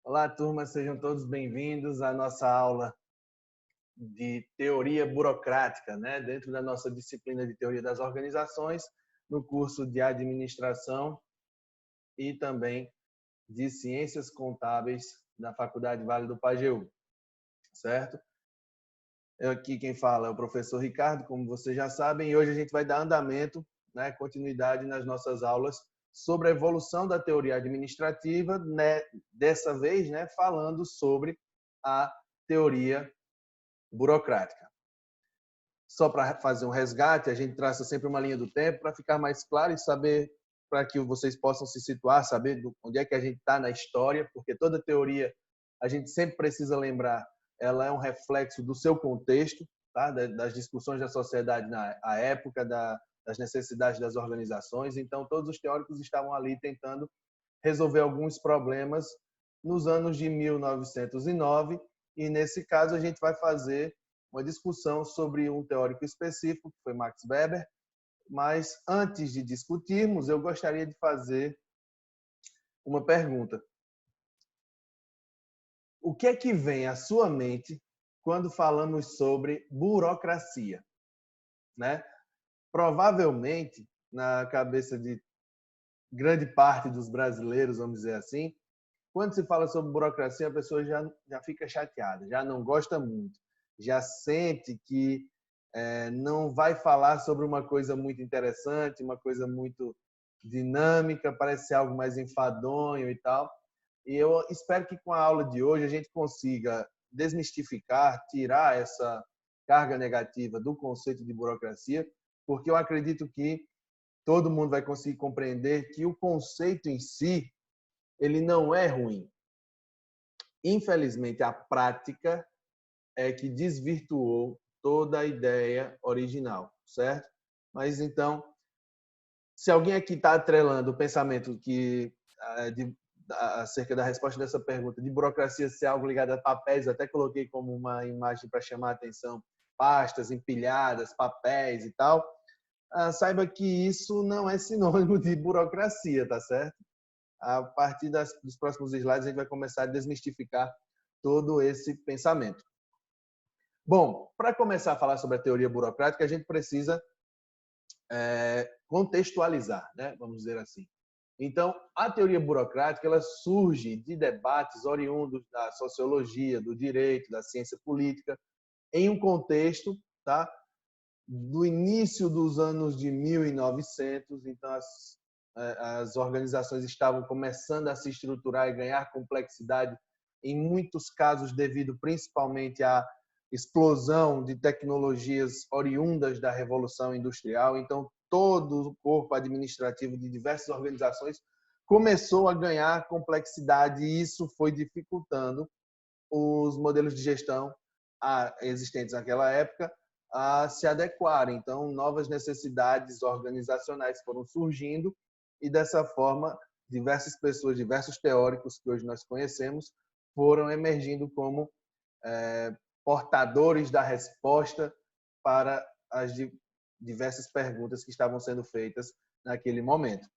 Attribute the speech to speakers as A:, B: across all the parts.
A: Olá, turma, sejam todos bem-vindos à nossa aula de teoria burocrática, né? Dentro da nossa disciplina de teoria das organizações, no curso de administração e também de ciências contábeis da Faculdade Vale do Pajeú, certo? Aqui quem fala é o professor Ricardo, como vocês já sabem, e hoje a gente vai dar andamento, né, continuidade nas nossas aulas sobre a evolução da teoria administrativa, né, dessa vez, né, falando sobre a teoria burocrática. Só para fazer um resgate, a gente traça sempre uma linha do tempo para ficar mais claro e saber, para que vocês possam se situar, saber onde é que a gente está na história, porque toda teoria, a gente sempre precisa lembrar, ela é um reflexo do seu contexto, tá? Das discussões da sociedade na época, das necessidades das organizações. Então, todos os teóricos estavam ali tentando resolver alguns problemas nos anos de 1909, e nesse caso a gente vai fazer uma discussão sobre um teórico específico, que foi Max Weber, mas antes de discutirmos, eu gostaria de fazer uma pergunta. O que é que vem à sua mente quando falamos sobre burocracia, né? Provavelmente, na cabeça de grande parte dos brasileiros, vamos dizer assim, quando se fala sobre burocracia, a pessoa já fica chateada, já não gosta muito, já sente que não vai falar sobre uma coisa muito interessante, uma coisa muito dinâmica, parece ser algo mais enfadonho e tal. E eu espero que com a aula de hoje a gente consiga desmistificar, tirar essa carga negativa do conceito de burocracia, porque eu acredito que todo mundo vai conseguir compreender que o conceito em si, ele não é ruim. Infelizmente, a prática é que desvirtuou toda a ideia original, certo? Mas então, se alguém aqui está atrelando o pensamento que acerca da resposta dessa pergunta de burocracia ser algo ligado a papéis, eu até coloquei como uma imagem para chamar a atenção, pastas empilhadas, papéis e tal, saiba que isso não é sinônimo de burocracia, tá certo? A partir dos próximos slides a gente vai começar a desmistificar todo esse pensamento. Bom, para começar a falar sobre a teoria burocrática, a gente precisa contextualizar, né? Vamos dizer assim. Então, a teoria burocrática ela surge de debates oriundos da sociologia, do direito, da ciência política, em um contexto, tá? Do início dos anos de 1900. Então, as organizações estavam começando a se estruturar e ganhar complexidade, em muitos casos devido principalmente à explosão de tecnologias oriundas da Revolução Industrial. Então, todo o corpo administrativo de diversas organizações começou a ganhar complexidade e isso foi dificultando os modelos de gestão existentes naquela época a se adequarem. Então, novas necessidades organizacionais foram surgindo e, dessa forma, diversas pessoas, diversos teóricos que hoje nós conhecemos foram emergindo como portadores da resposta para as diversas perguntas que estavam sendo feitas naquele momento.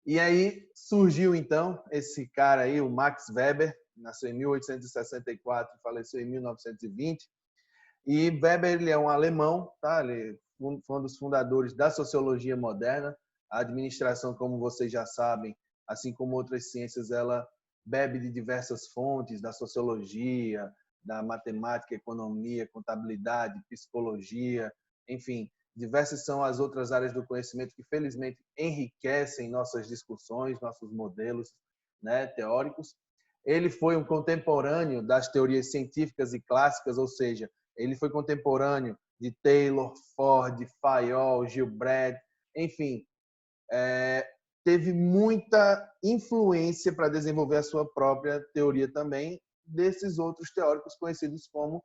A: E aí surgiu, então, esse cara aí, o Max Weber, nasceu em 1864 e faleceu em 1920. E Weber ele é um alemão, tá? Ele foi um dos fundadores da sociologia moderna. A administração, como vocês já sabem, assim como outras ciências, ela bebe de diversas fontes, da sociologia, da matemática, economia, contabilidade, psicologia, enfim, diversas são as outras áreas do conhecimento que, felizmente, enriquecem nossas discussões, nossos modelos, né, teóricos. Ele foi um contemporâneo das teorias científicas e clássicas, ou seja, ele foi contemporâneo de Taylor, Ford, Fayol, Gilbreth, enfim, teve muita influência para desenvolver a sua própria teoria também desses outros teóricos conhecidos como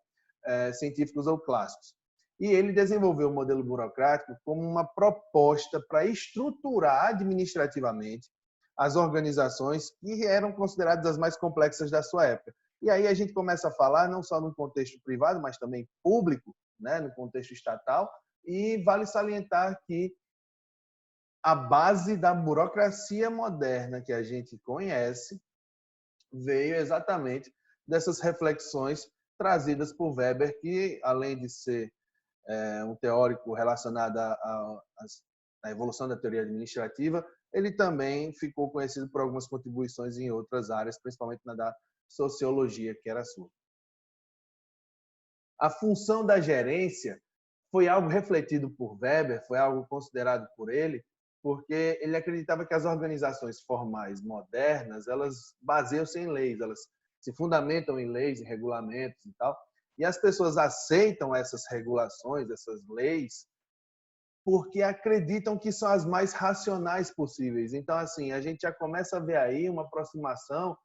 A: científicos ou clássicos. E ele desenvolveu o modelo burocrático como uma proposta para estruturar administrativamente as organizações que eram consideradas as mais complexas da sua época. E aí a gente começa a falar não só no contexto privado, mas também público, né, no contexto estatal, e vale salientar que a base da burocracia moderna que a gente conhece veio exatamente dessas reflexões trazidas por Weber, que, além de ser um teórico relacionado à evolução da teoria administrativa, ele também ficou conhecido por algumas contribuições em outras áreas, principalmente na da sociologia, que era a sua. A função da gerência foi algo refletido por Weber, foi algo considerado por ele, porque ele acreditava que as organizações formais modernas, elas baseiam-se em leis, elas se fundamentam em leis, em regulamentos e tal, e as pessoas aceitam essas regulações, essas leis, porque acreditam que são as mais racionais possíveis. Então, assim, a gente já começa a ver aí uma aproximação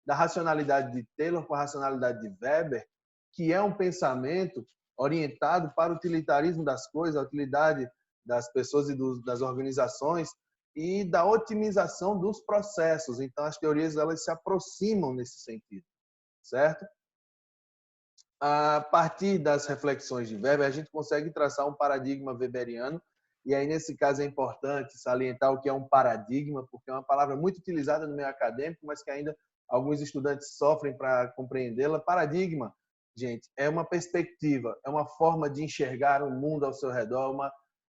A: da racionalidade de Taylor com a racionalidade de Weber, que é um pensamento orientado para o utilitarismo das coisas, a utilidade das pessoas e das organizações e da otimização dos processos. Então, as teorias elas se aproximam nesse sentido, certo? A partir das reflexões de Weber, a gente consegue traçar um paradigma weberiano, e aí, nesse caso, é importante salientar o que é um paradigma, porque é uma palavra muito utilizada no meio acadêmico, mas que ainda alguns estudantes sofrem para compreendê-la. Paradigma, gente, é uma perspectiva, é uma forma de enxergar o mundo ao seu redor, uma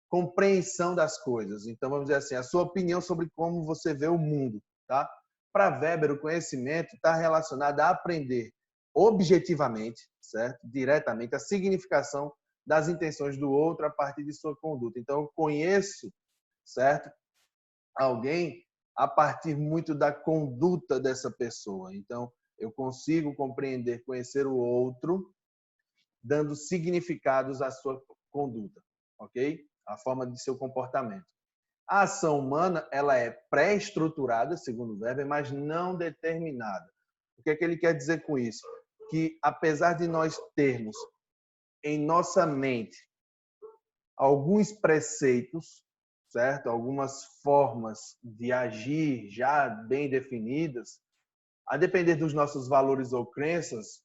A: compreensão das coisas. Então, vamos dizer assim, a sua opinião sobre como você vê o mundo, tá? Para Weber, o conhecimento está relacionado a aprender objetivamente, certo? Diretamente, a significação das intenções do outro a partir de sua conduta. Então, eu conheço, certo? Alguém a partir muito da conduta dessa pessoa. Então, eu consigo compreender, conhecer o outro, dando significados à sua conduta, ok? A forma de seu comportamento. A ação humana, ela é pré-estruturada, segundo Weber, mas não determinada. O que é que ele quer dizer com isso? Que, apesar de nós termos em nossa mente alguns preceitos, certo? Algumas formas de agir já bem definidas, a depender dos nossos valores ou crenças,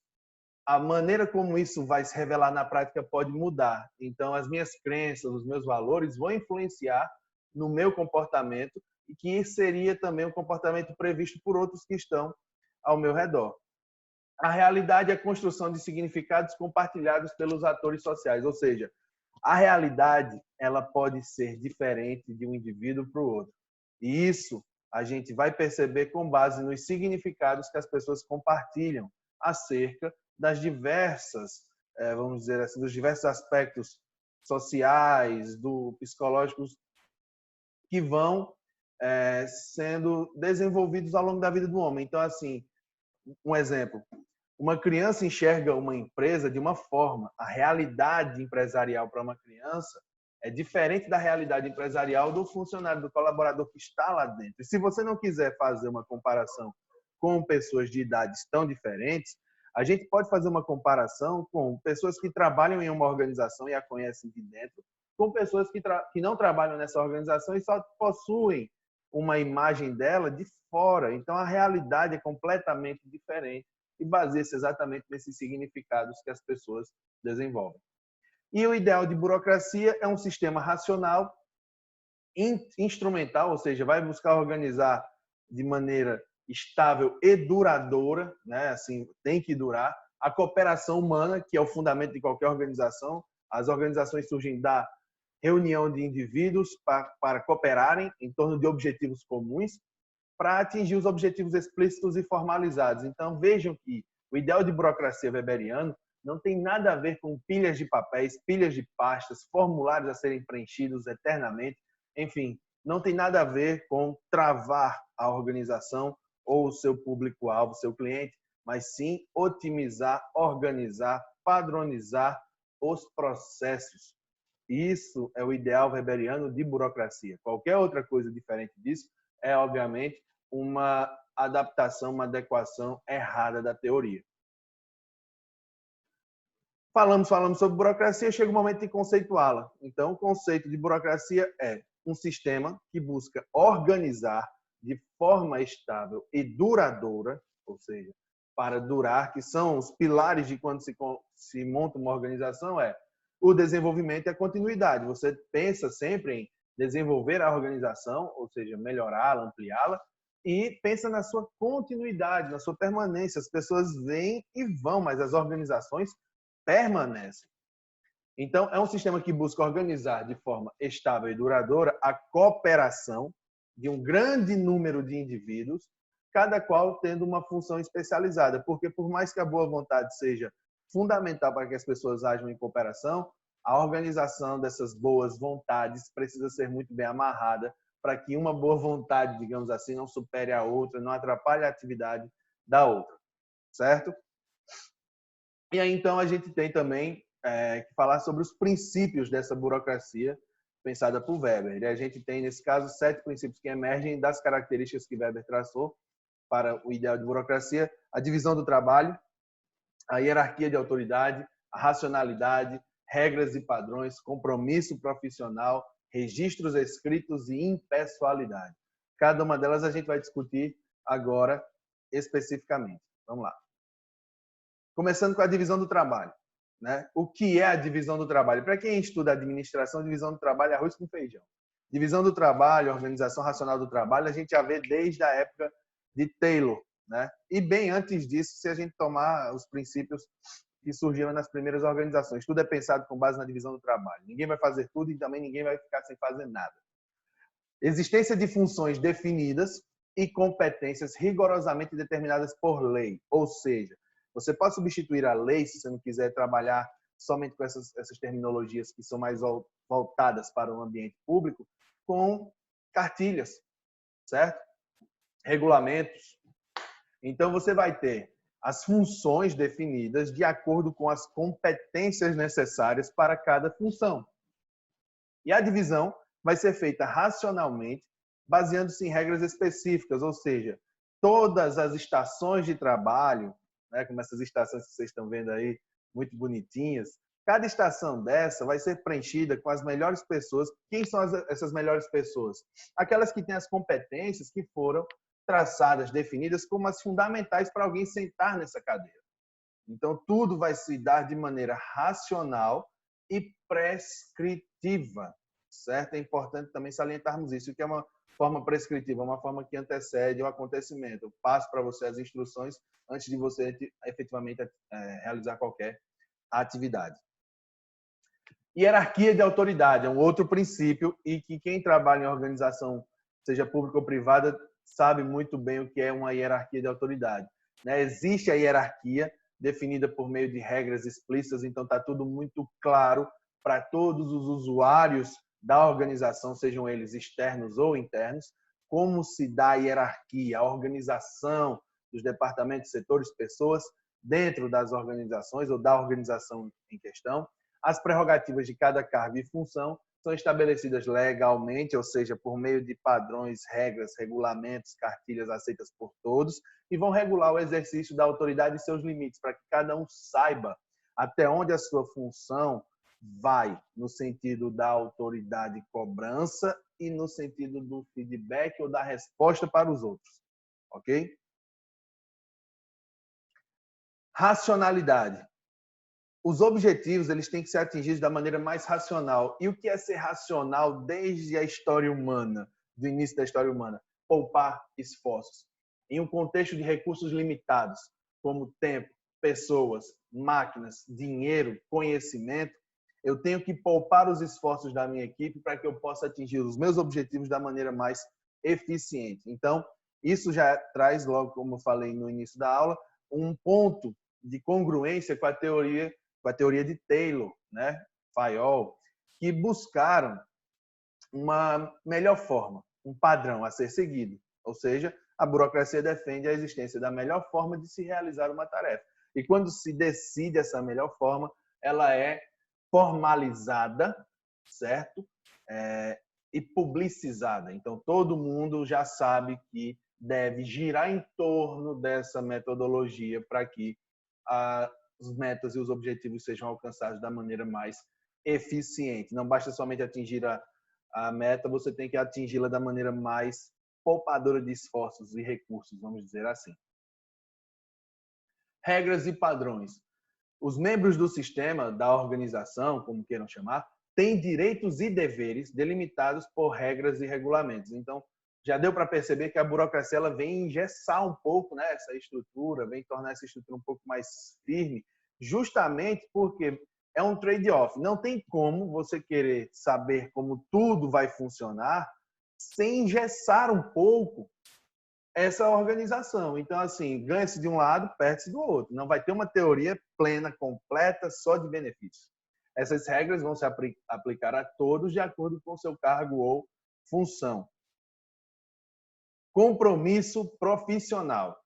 A: a maneira como isso vai se revelar na prática pode mudar. Então, as minhas crenças, os meus valores vão influenciar no meu comportamento e que seria também um comportamento previsto por outros que estão ao meu redor. A realidade é a construção de significados compartilhados pelos atores sociais, ou seja, a realidade ela pode ser diferente de um indivíduo para o outro. E isso a gente vai perceber com base nos significados que as pessoas compartilham acerca das diversas, vamos dizer assim, dos diversos aspectos sociais, psicológicos que vão sendo desenvolvidos ao longo da vida do homem. Então, assim, um exemplo, uma criança enxerga uma empresa de uma forma, a realidade empresarial para uma criança é diferente da realidade empresarial do funcionário, do colaborador que está lá dentro. E se você não quiser fazer uma comparação com pessoas de idades tão diferentes, a gente pode fazer uma comparação com pessoas que trabalham em uma organização e a conhecem de dentro, com pessoas que não trabalham nessa organização e só possuem uma imagem dela de fora. Então, a realidade é completamente diferente e baseia-se exatamente nesses significados que as pessoas desenvolvem. E o ideal de burocracia é um sistema racional, instrumental, ou seja, vai buscar organizar de maneira estável e duradoura, né? Assim, tem que durar. A cooperação humana, que é o fundamento de qualquer organização. As organizações surgem da reunião de indivíduos para cooperarem em torno de objetivos comuns, para atingir os objetivos explícitos e formalizados. Então, vejam que o ideal de burocracia weberiano não tem nada a ver com pilhas de papéis, pilhas de pastas, formulários a serem preenchidos eternamente. Enfim, não tem nada a ver com travar a organização ou o seu público-alvo, seu cliente, mas sim otimizar, organizar, padronizar os processos. Isso é o ideal weberiano de burocracia. Qualquer outra coisa diferente disso é, obviamente, uma adaptação, uma adequação errada da teoria. Falamos sobre burocracia, chega o momento de conceituá-la. Então, o conceito de burocracia é um sistema que busca organizar de forma estável e duradoura, ou seja, para durar, que são os pilares de quando se monta uma organização, é o desenvolvimento e a continuidade. Você pensa sempre em desenvolver a organização, ou seja, melhorá-la, ampliá-la, e pensa na sua continuidade, na sua permanência. As pessoas vêm e vão, mas as organizações permanecem. Então, é um sistema que busca organizar de forma estável e duradoura a cooperação de um grande número de indivíduos, cada qual tendo uma função especializada, porque por mais que a boa vontade seja fundamental para que as pessoas ajam em cooperação, a organização dessas boas vontades precisa ser muito bem amarrada para que uma boa vontade, digamos assim, não supere a outra, não atrapalhe a atividade da outra, certo? E aí, então, a gente tem também que falar sobre os princípios dessa burocracia pensada por Weber. E a gente tem, nesse caso, 7 princípios que emergem das características que Weber traçou para o ideal de burocracia: a divisão do trabalho, a hierarquia de autoridade, a racionalidade, regras e padrões, compromisso profissional, registros escritos e impessoalidade. Cada uma delas a gente vai discutir agora especificamente. Vamos lá. Começando com a divisão do trabalho, né? O que é a divisão do trabalho? Para quem estuda administração, divisão do trabalho é arroz com feijão. Divisão do trabalho, organização racional do trabalho, a gente já vê desde a época de Taylor, né? E bem antes disso, se a gente tomar os princípios que surgiram nas primeiras organizações. Tudo é pensado com base na divisão do trabalho. Ninguém vai fazer tudo e também ninguém vai ficar sem fazer nada. Existência de funções definidas e competências rigorosamente determinadas por lei. Ou seja, você pode substituir a lei, se você não quiser trabalhar somente com essas terminologias que são mais voltadas para o ambiente público, com cartilhas, certo? Regulamentos. Então, você vai ter as funções definidas de acordo com as competências necessárias para cada função. E a divisão vai ser feita racionalmente, baseando-se em regras específicas, ou seja, todas as estações de trabalho, né, como essas estações que vocês estão vendo aí, muito bonitinhas, cada estação dessa vai ser preenchida com as melhores pessoas. Quem são essas melhores pessoas? Aquelas que têm as competências que foram traçadas, definidas como as fundamentais para alguém sentar nessa cadeira. Então, tudo vai se dar de maneira racional e prescritiva, certo? É importante também salientarmos isso. O que é uma forma prescritiva? Uma forma que antecede o acontecimento. Eu passo para você as instruções antes de você efetivamente realizar qualquer atividade. Hierarquia de autoridade é um outro princípio e que quem trabalha em organização, seja pública ou privada, sabe muito bem o que é uma hierarquia de autoridade, né? Existe a hierarquia definida por meio de regras explícitas, então está tudo muito claro para todos os usuários da organização, sejam eles externos ou internos, como se dá a hierarquia, a organização dos departamentos, setores, pessoas dentro das organizações ou da organização em questão. As prerrogativas de cada cargo e função são estabelecidas legalmente, ou seja, por meio de padrões, regras, regulamentos, cartilhas aceitas por todos, e vão regular o exercício da autoridade e seus limites, para que cada um saiba até onde a sua função vai, no sentido da autoridade e cobrança e no sentido do feedback ou da resposta para os outros. Ok? Racionalidade. Os objetivos eles têm que ser atingidos da maneira mais racional. E o que é ser racional desde a história humana, do início da história humana? Poupar esforços. Em um contexto de recursos limitados, como tempo, pessoas, máquinas, dinheiro, conhecimento, eu tenho que poupar os esforços da minha equipe para que eu possa atingir os meus objetivos da maneira mais eficiente. Então, isso já traz, logo como eu falei no início da aula, um ponto de congruência com a teoria de Taylor, né, Fayol, que buscaram uma melhor forma, um padrão a ser seguido. Ou seja, a burocracia defende a existência da melhor forma de se realizar uma tarefa. E quando se decide essa melhor forma, ela é formalizada, certo? E publicizada. Então, todo mundo já sabe que deve girar em torno dessa metodologia para que as metas e os objetivos sejam alcançados da maneira mais eficiente. Não basta somente atingir a meta, você tem que atingi-la da maneira mais poupadora de esforços e recursos, vamos dizer assim. Regras e padrões. Os membros do sistema, da organização, como queiram chamar, têm direitos e deveres delimitados por regras e regulamentos. Então, já deu para perceber que a burocracia ela vem engessar um pouco, né, essa estrutura, vem tornar essa estrutura um pouco mais firme, justamente porque é um trade-off. Não tem como você querer saber como tudo vai funcionar sem engessar um pouco essa organização. Então, assim, ganha-se de um lado, perde-se do outro. Não vai ter uma teoria plena, completa, só de benefícios. Essas regras vão se aplicar a todos de acordo com o seu cargo ou função. Compromisso profissional.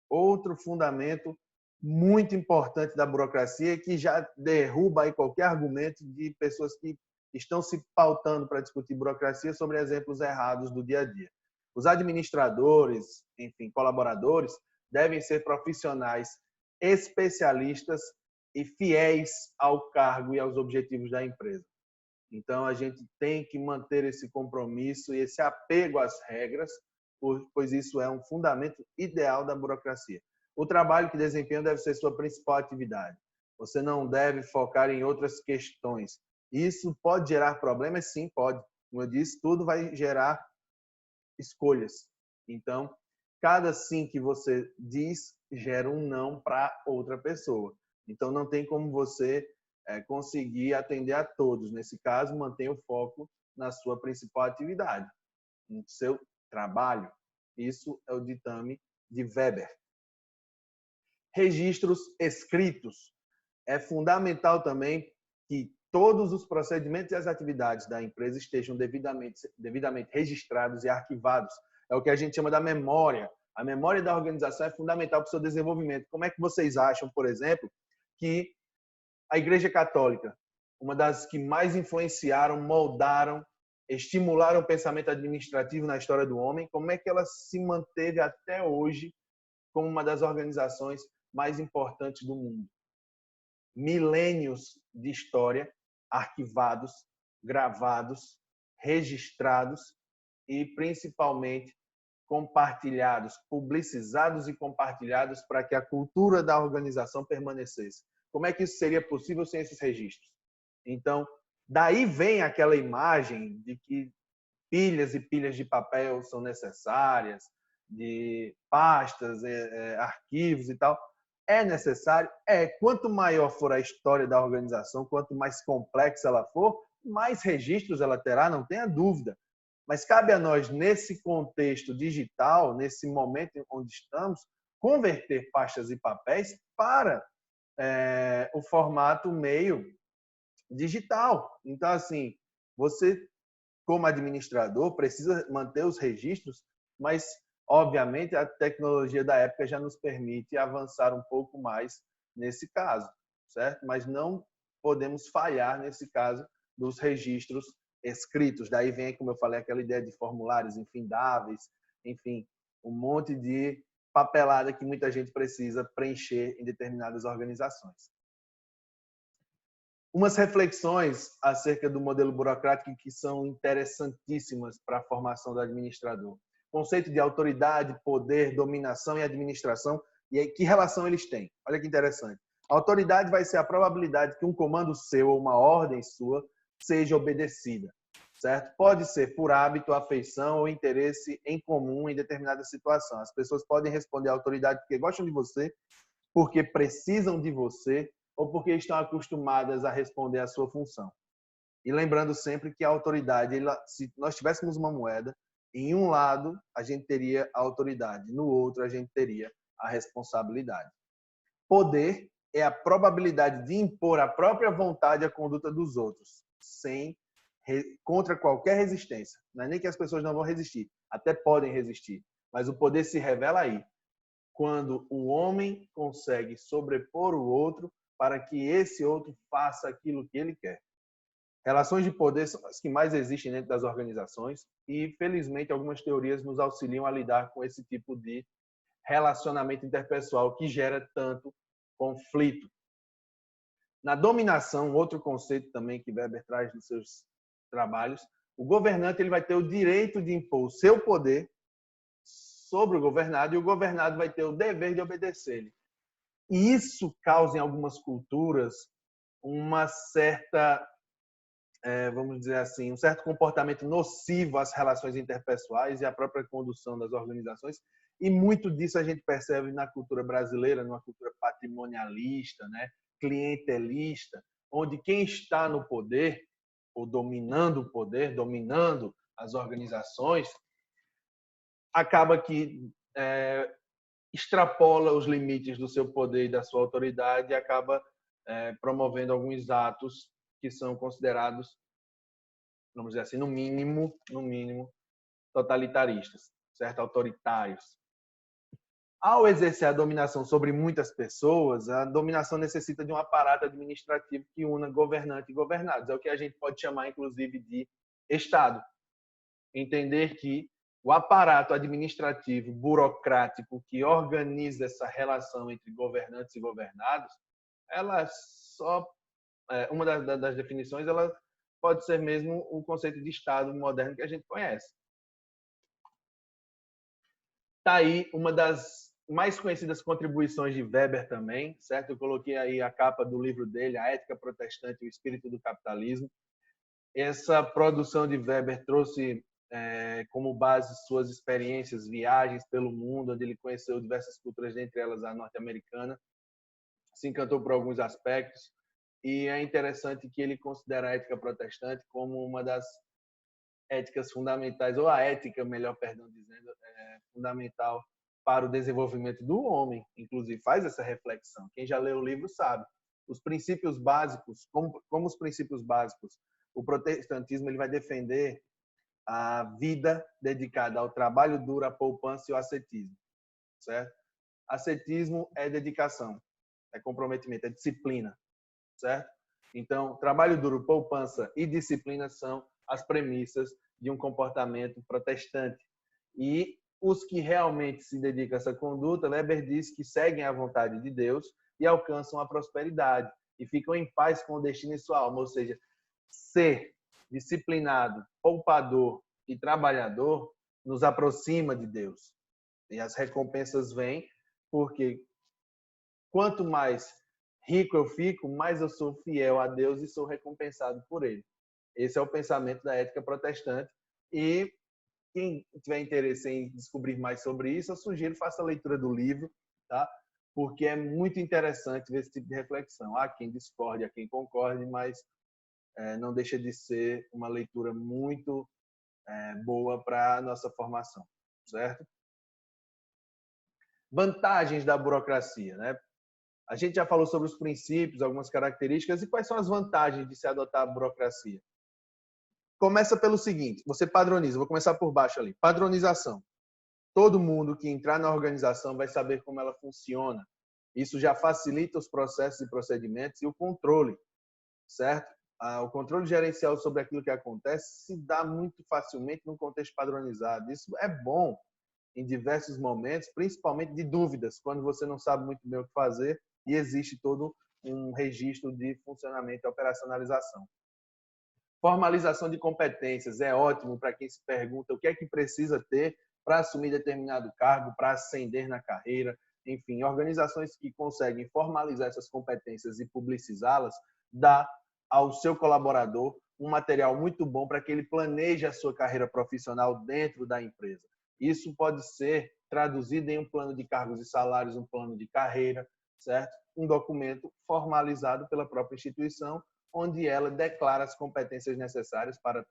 A: Outro fundamento muito importante da burocracia que já derruba aí qualquer argumento de pessoas que estão se pautando para discutir burocracia sobre exemplos errados do dia a dia. Os administradores, enfim, colaboradores, devem ser profissionais especialistas e fiéis ao cargo e aos objetivos da empresa. Então, a gente tem que manter esse compromisso e esse apego às regras, pois isso é um fundamento ideal da burocracia. O trabalho que desempenha deve ser sua principal atividade. Você não deve focar em outras questões. Isso pode gerar problemas? Sim, pode. Como eu disse, tudo vai gerar escolhas. Então, cada sim que você diz gera um não para outra pessoa. Então, não tem como você conseguir atender a todos. Nesse caso, mantenha o foco na sua principal atividade, no seu trabalho. Isso é o ditame de Weber. Registros escritos. É fundamental também que todos os procedimentos e as atividades da empresa estejam devidamente registrados e arquivados. É o que a gente chama da memória. A memória da organização é fundamental para o seu desenvolvimento. Como é que vocês acham, por exemplo, que a Igreja Católica, uma das que mais influenciaram, moldaram, estimularam o pensamento administrativo na história do homem, como é que ela se manteve até hoje como uma das organizações mais importantes do mundo? Milênios de história arquivados, gravados, registrados e, principalmente, compartilhados, publicizados e compartilhados para que a cultura da organização permanecesse. Como é que isso seria possível sem esses registros? Então, daí vem aquela imagem de que pilhas e pilhas de papel são necessárias, de pastas, arquivos e tal. É necessário? É. Quanto maior for a história da organização, quanto mais complexa ela for, mais registros ela terá, não tenha dúvida. Mas cabe a nós, nesse contexto digital, nesse momento onde estamos, converter pastas e papéis para o formato meio digital. Então, assim, você, como administrador, precisa manter os registros, mas, obviamente, a tecnologia da época já nos permite avançar um pouco mais nesse caso, certo? Mas não podemos falhar nesse caso dos registros escritos. Daí vem, como eu falei, aquela ideia de formulários infindáveis, enfim, um monte de papelada que muita gente precisa preencher em determinadas organizações. Umas reflexões acerca do modelo burocrático que são interessantíssimas para a formação do administrador. Conceito de autoridade, poder, dominação e administração, e aí, que relação eles têm? Olha que interessante. A autoridade vai ser a probabilidade que um comando seu ou uma ordem sua seja obedecida, certo? Pode ser por hábito, afeição ou interesse em comum em determinada situação. As pessoas podem responder à autoridade porque gostam de você, porque precisam de você, ou porque estão acostumadas a responder à sua função. E lembrando sempre que a autoridade, se nós tivéssemos uma moeda, em um lado a gente teria a autoridade, no outro a gente teria a responsabilidade. Poder é a probabilidade de impor a própria vontade à conduta dos outros, contra qualquer resistência. Não é nem que as pessoas não vão resistir, até podem resistir, mas o poder se revela aí, quando o homem consegue sobrepor o outro para que esse outro faça aquilo que ele quer. Relações de poder são as que mais existem dentro das organizações e, felizmente, algumas teorias nos auxiliam a lidar com esse tipo de relacionamento interpessoal que gera tanto conflito. Na dominação, outro conceito também que Weber traz nos seus trabalhos, o governante ele vai ter o direito de impor o seu poder sobre o governado e o governado vai ter o dever de obedecer-lhe. E isso causa em algumas culturas uma certa vamos dizer assim, um certo comportamento nocivo às relações interpessoais e à própria condução das organizações. E muito disso a gente percebe na cultura brasileira, numa cultura patrimonialista, né, clientelista, onde quem está no poder, ou dominando o poder, dominando as organizações, acaba que extrapola os limites do seu poder e da sua autoridade e acaba promovendo alguns atos que são considerados, vamos dizer assim, no mínimo, totalitaristas, certo? Autoritários. Ao exercer a dominação sobre muitas pessoas, a dominação necessita de um aparato administrativo que una governante e governados. É o que a gente pode chamar, inclusive, de Estado. Entender que o aparato administrativo, burocrático, que organiza essa relação entre governantes e governados, ela só, uma das definições, ela pode ser mesmo o conceito de Estado moderno que a gente conhece. Está aí uma das mais conhecidas contribuições de Weber também, certo? Eu coloquei aí a capa do livro dele, A Ética Protestante e o Espírito do Capitalismo. Essa produção de Weber trouxe como base suas experiências, viagens pelo mundo, onde ele conheceu diversas culturas, dentre elas a norte-americana, se encantou por alguns aspectos, e é interessante que ele considera a ética protestante como uma das éticas fundamentais, ou a ética, melhor, perdão, dizendo, fundamental para o desenvolvimento do homem, inclusive faz essa reflexão. Quem já leu o livro sabe. Os princípios básicos, como os princípios básicos, o protestantismo ele vai defender a vida dedicada ao trabalho duro, à poupança e ao ascetismo, certo? Ascetismo é dedicação, é comprometimento, é disciplina, certo? Então, trabalho duro, poupança e disciplina são as premissas de um comportamento protestante. E os que realmente se dedicam a essa conduta, Weber diz que seguem a vontade de Deus e alcançam a prosperidade e ficam em paz com o destino e sua alma. Ou seja, ser disciplinado, poupador e trabalhador nos aproxima de Deus. E as recompensas vêm porque quanto mais rico eu fico, mais eu sou fiel a Deus e sou recompensado por Ele. Esse é o pensamento da ética protestante. E quem tiver interesse em descobrir mais sobre isso, eu sugiro faça a leitura do livro, tá? Porque é muito interessante ver esse tipo de reflexão. Há quem discorde, há quem concorde, mas não deixa de ser uma leitura muito boa para a nossa formação, certo? Vantagens da burocracia, né? A gente já falou sobre os princípios, algumas características, e quais são as vantagens de se adotar a burocracia? Começa pelo seguinte, você padroniza, vou começar por baixo ali, padronização. Todo mundo que entrar na organização vai saber como ela funciona. Isso já facilita os processos e procedimentos e o controle, certo? O controle gerencial sobre aquilo que acontece se dá muito facilmente num contexto padronizado. Isso é bom em diversos momentos, principalmente de dúvidas, quando você não sabe muito bem o que fazer e existe todo um registro de funcionamento e operacionalização. Formalização de competências é ótimo para quem se pergunta o que é que precisa ter para assumir determinado cargo, para ascender na carreira. Enfim, organizações que conseguem formalizar essas competências e publicizá-las, dá ao seu colaborador um material muito bom para que ele planeje a sua carreira profissional dentro da empresa. Isso pode ser traduzido em um plano de cargos e salários, um plano de carreira, certo? Um documento formalizado pela própria instituição, onde ela declara as competências necessárias para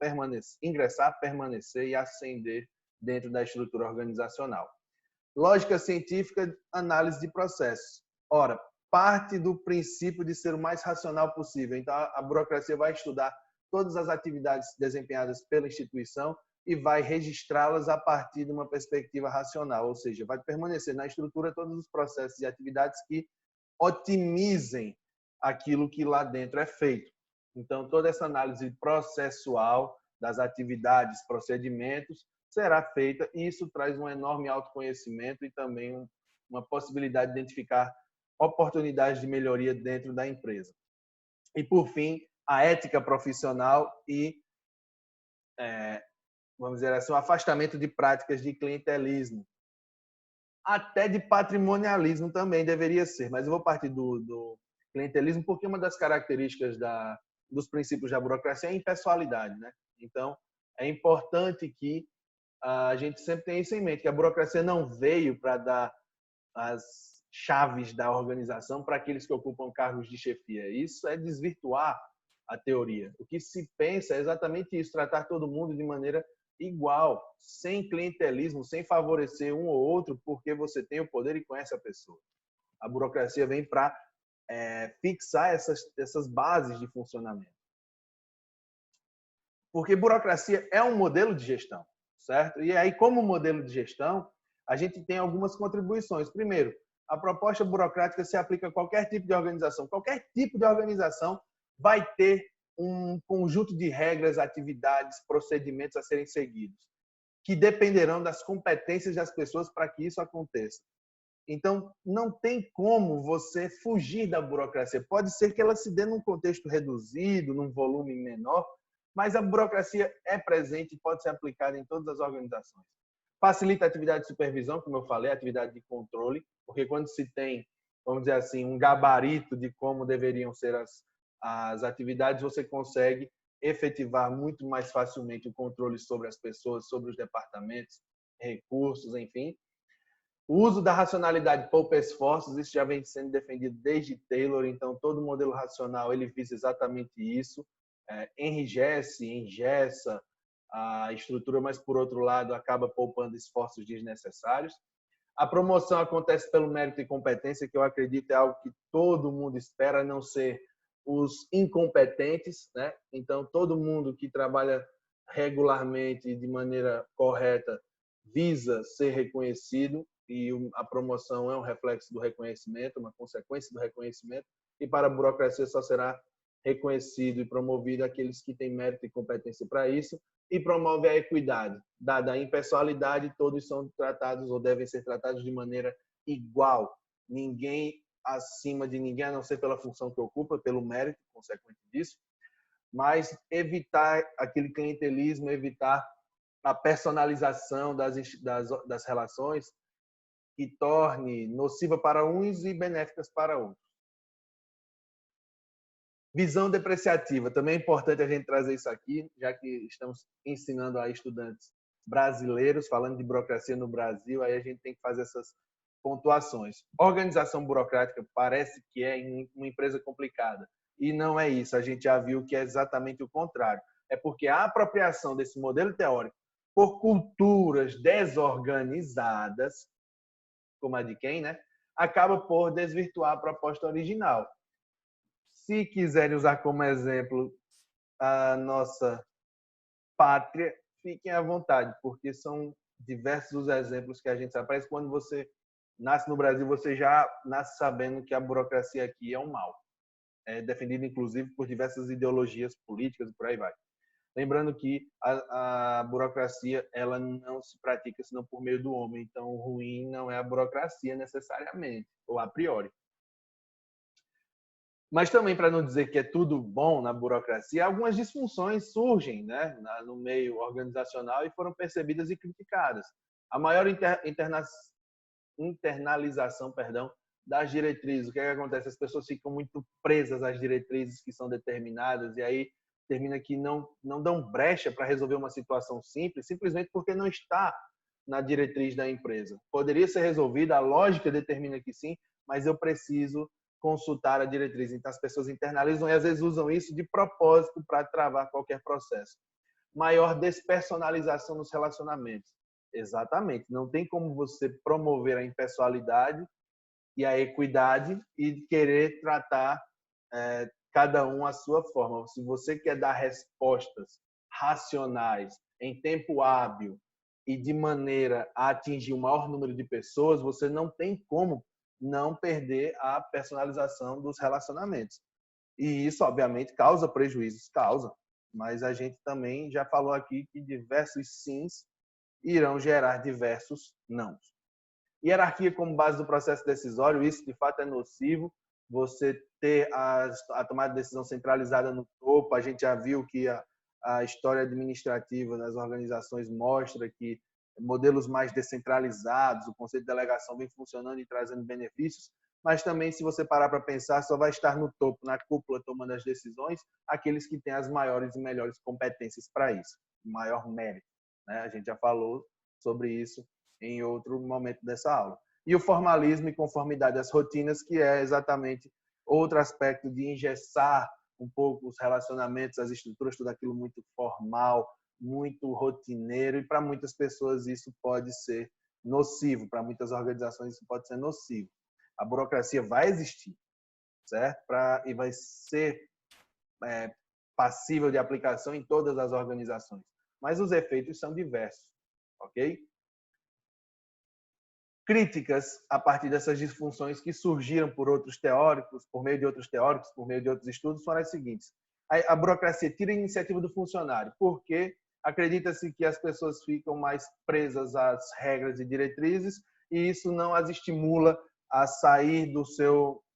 A: ingressar, permanecer e ascender dentro da estrutura organizacional. Lógica científica, análise de processos. Ora, parte do princípio de ser o mais racional possível. Então, a burocracia vai estudar todas as atividades desempenhadas pela instituição e vai registrá-las a partir de uma perspectiva racional, ou seja, vai permanecer na estrutura todos os processos e atividades que otimizem aquilo que lá dentro é feito. Então, toda essa análise processual das atividades, procedimentos, será feita e isso traz um enorme autoconhecimento e também uma possibilidade de identificar oportunidades de melhoria dentro da empresa. E, por fim, a ética profissional e, vamos dizer assim, o afastamento de práticas de clientelismo. Até de patrimonialismo também deveria ser, mas eu vou partir do clientelismo porque uma das características da dos princípios da burocracia é a impessoalidade, né? Então, é importante que a gente sempre tenha isso em mente, que a burocracia não veio para dar as chaves da organização para aqueles que ocupam cargos de chefia. Isso é desvirtuar a teoria. O que se pensa é exatamente isso, tratar todo mundo de maneira igual, sem clientelismo, sem favorecer um ou outro, porque você tem o poder e conhece a pessoa. A burocracia vem para fixar essas bases de funcionamento. Porque burocracia é um modelo de gestão, certo? E aí, como modelo de gestão, a gente tem algumas contribuições. Primeiro, a proposta burocrática se aplica a qualquer tipo de organização. Qualquer tipo de organização vai ter um conjunto de regras, atividades, procedimentos a serem seguidos, que dependerão das competências das pessoas para que isso aconteça. Então, não tem como você fugir da burocracia. Pode ser que ela se dê num contexto reduzido, num volume menor, mas a burocracia é presente e pode ser aplicada em todas as organizações. Facilita a atividade de supervisão, como eu falei, a atividade de controle, porque quando se tem, vamos dizer assim, um gabarito de como deveriam ser as atividades, você consegue efetivar muito mais facilmente o controle sobre as pessoas, sobre os departamentos, recursos, enfim. O uso da racionalidade poupa esforços, isso já vem sendo defendido desde Taylor, então todo modelo racional ele visa exatamente isso, enrijece, engessa a estrutura, mas por outro lado acaba poupando esforços desnecessários. A promoção acontece pelo mérito e competência, que eu acredito é algo que todo mundo espera, a não ser os incompetentes, né? Então todo mundo que trabalha regularmente e de maneira correta visa ser reconhecido, e a promoção é um reflexo do reconhecimento, uma consequência do reconhecimento, e para a burocracia só será reconhecido e promovido aqueles que têm mérito e competência para isso, e promove a equidade. Dada a impessoalidade, todos são tratados ou devem ser tratados de maneira igual. Ninguém acima de ninguém, a não ser pela função que ocupa, pelo mérito consequente disso, mas evitar aquele clientelismo, evitar a personalização das relações que torne nociva para uns e benéficas para outros. Visão depreciativa. Também é importante a gente trazer isso aqui, já que estamos ensinando a estudantes brasileiros, falando de burocracia no Brasil, aí a gente tem que fazer essas pontuações. Organização burocrática parece que é uma empresa complicada, e não é isso. A gente já viu que é exatamente o contrário. É porque a apropriação desse modelo teórico por culturas desorganizadas, como a de quem, né? Acaba por desvirtuar a proposta original. Se quiserem usar como exemplo a nossa pátria, fiquem à vontade, porque são diversos os exemplos que a gente sabe. Parece que quando você nasce no Brasil, você já nasce sabendo que a burocracia aqui é um mal. É defendido, inclusive, por diversas ideologias políticas e por aí vai. Lembrando que a burocracia ela não se pratica senão por meio do homem. Então, o ruim não é a burocracia necessariamente, ou a priori. Mas também, para não dizer que é tudo bom na burocracia, algumas disfunções surgem, né, no meio organizacional e foram percebidas e criticadas. A maior internalização das diretrizes. O que é que acontece? As pessoas ficam muito presas às diretrizes que são determinadas e aí termina que não dão brecha para resolver uma situação simples, simplesmente porque não está na diretriz da empresa. Poderia ser resolvida, a lógica determina que sim, mas eu preciso consultar a diretriz. Então, as pessoas internalizam e às vezes usam isso de propósito para travar qualquer processo. Maior despersonalização nos relacionamentos. Exatamente. Não tem como você promover a impessoalidade e a equidade e querer tratar cada um à sua forma. Se você quer dar respostas racionais, em tempo hábil e de maneira a atingir o maior número de pessoas, você não tem como não perder a personalização dos relacionamentos. E isso, obviamente, causa prejuízos, causa. Mas a gente também já falou aqui que diversos sims irão gerar diversos nãos. Hierarquia como base do processo decisório, isso de fato é nocivo. Você ter a tomada de decisão centralizada no topo, a gente já viu que a história administrativa das organizações mostra que modelos mais descentralizados, o conceito de delegação vem funcionando e trazendo benefícios, mas também, se você parar para pensar, só vai estar no topo, na cúpula, tomando as decisões, aqueles que têm as maiores e melhores competências para isso, o maior mérito, né? A gente já falou sobre isso em outro momento dessa aula. E o formalismo e conformidade às rotinas, que é exatamente outro aspecto de engessar um pouco os relacionamentos, as estruturas, tudo aquilo muito formal, muito rotineiro, e para muitas pessoas isso pode ser nocivo, para muitas organizações isso pode ser nocivo. A burocracia vai existir, certo? E vai ser passível de aplicação em todas as organizações, mas os efeitos são diversos, ok? Críticas a partir dessas disfunções que surgiram por outros teóricos, por meio de outros teóricos, por meio de outros estudos, foram as seguintes. A burocracia tira a iniciativa do funcionário, porque acredita-se que as pessoas ficam mais presas às regras e diretrizes e isso não as estimula a sair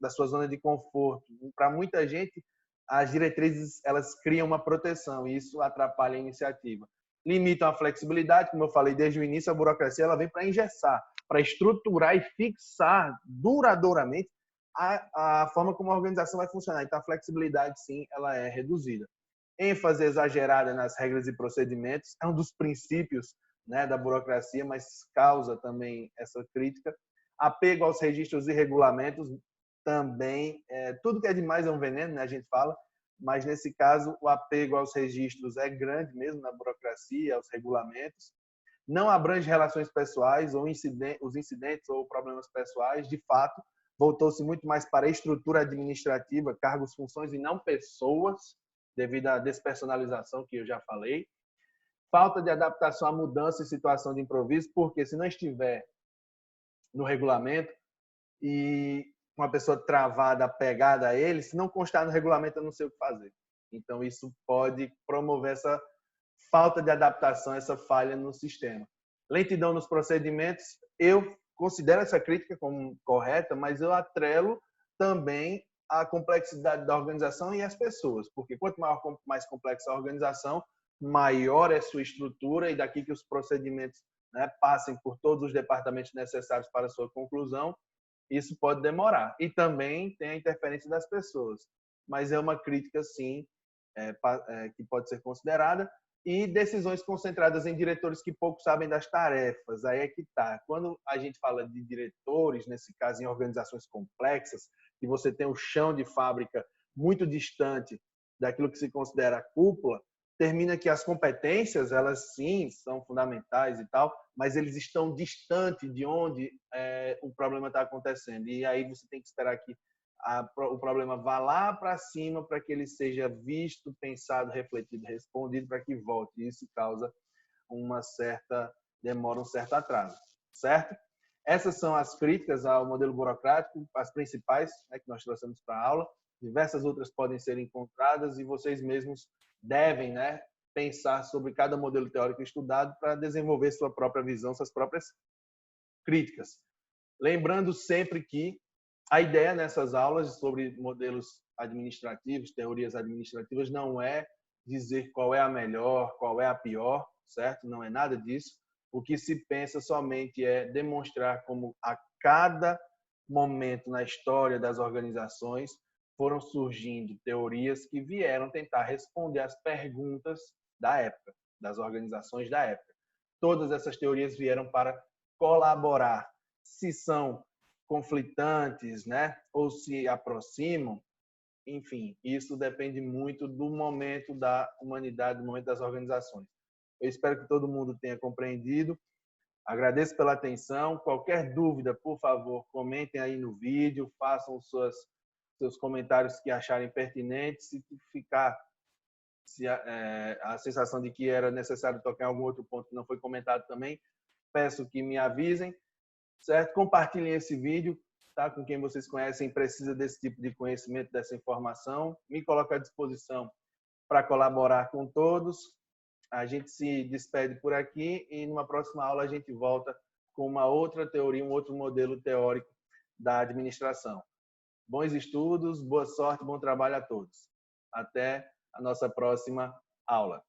A: da sua zona de conforto. Para muita gente, as diretrizes elas criam uma proteção e isso atrapalha a iniciativa. Limitam a flexibilidade, como eu falei desde o início, a burocracia ela vem para engessar, para estruturar e fixar duradouramente a forma como a organização vai funcionar. Então, a flexibilidade, sim, ela é reduzida. ênfase exagerada nas regras e procedimentos é um dos princípios, né, da burocracia, mas causa também essa crítica. Apego aos registros e regulamentos também, tudo que é demais é um veneno, né, a gente fala, mas nesse caso o apego aos registros é grande mesmo na burocracia, aos regulamentos. Não abrange relações pessoais ou os incidentes ou problemas pessoais, de fato, voltou-se muito mais para a estrutura administrativa, cargos, funções e não pessoas, devido à despersonalização que eu já falei. Falta de adaptação à mudança e situação de improviso, porque se não estiver no regulamento e uma pessoa travada, apegada a ele, se não constar no regulamento, eu não sei o que fazer. Então, isso pode promover essa falta de adaptação, essa falha no sistema. Lentidão nos procedimentos, eu considero essa crítica como correta, mas eu atrelo também a complexidade da organização e as pessoas, porque quanto mais complexa a organização, maior é sua estrutura e daqui que os procedimentos, né, passem por todos os departamentos necessários para a sua conclusão, isso pode demorar. E também tem a interferência das pessoas, mas é uma crítica, sim, que pode ser considerada. E decisões concentradas em diretores que pouco sabem das tarefas. Aí é que está. Quando a gente fala de diretores, nesse caso em organizações complexas, que você tem o chão de fábrica muito distante daquilo que se considera a cúpula, termina que as competências, elas sim são fundamentais e tal, mas eles estão distante de onde o problema está acontecendo. E aí você tem que esperar que o problema vá lá para cima para que ele seja visto, pensado, refletido, respondido para que volte. Isso causa uma certa demora, um certo atraso, certo? Essas são as críticas ao modelo burocrático, as principais, né, que nós trouxemos para a aula. Diversas outras podem ser encontradas e vocês mesmos devem, né, pensar sobre cada modelo teórico estudado para desenvolver sua própria visão, suas próprias críticas. Lembrando sempre que a ideia nessas aulas sobre modelos administrativos, teorias administrativas, não é dizer qual é a melhor, qual é a pior, certo? Não é nada disso. O que se pensa somente é demonstrar como a cada momento na história das organizações foram surgindo teorias que vieram tentar responder às perguntas da época, das organizações da época. Todas essas teorias vieram para colaborar. Se são conflitantes, né, ou se aproximam, enfim, isso depende muito do momento da humanidade, do momento das organizações. Eu espero que todo mundo tenha compreendido. Agradeço pela atenção. Qualquer dúvida, por favor, comentem aí no vídeo, façam seus comentários que acharem pertinentes. Se a sensação de que era necessário tocar em algum outro ponto que não foi comentado também, peço que me avisem. Certo? Compartilhem esse vídeo, tá? Com quem vocês conhecem, precisa desse tipo de conhecimento, dessa informação. Me coloco à disposição para colaborar com todos. A gente se despede por aqui e numa próxima aula a gente volta com uma outra teoria, um outro modelo teórico da administração. Bons estudos, boa sorte, bom trabalho a todos. Até a nossa próxima aula.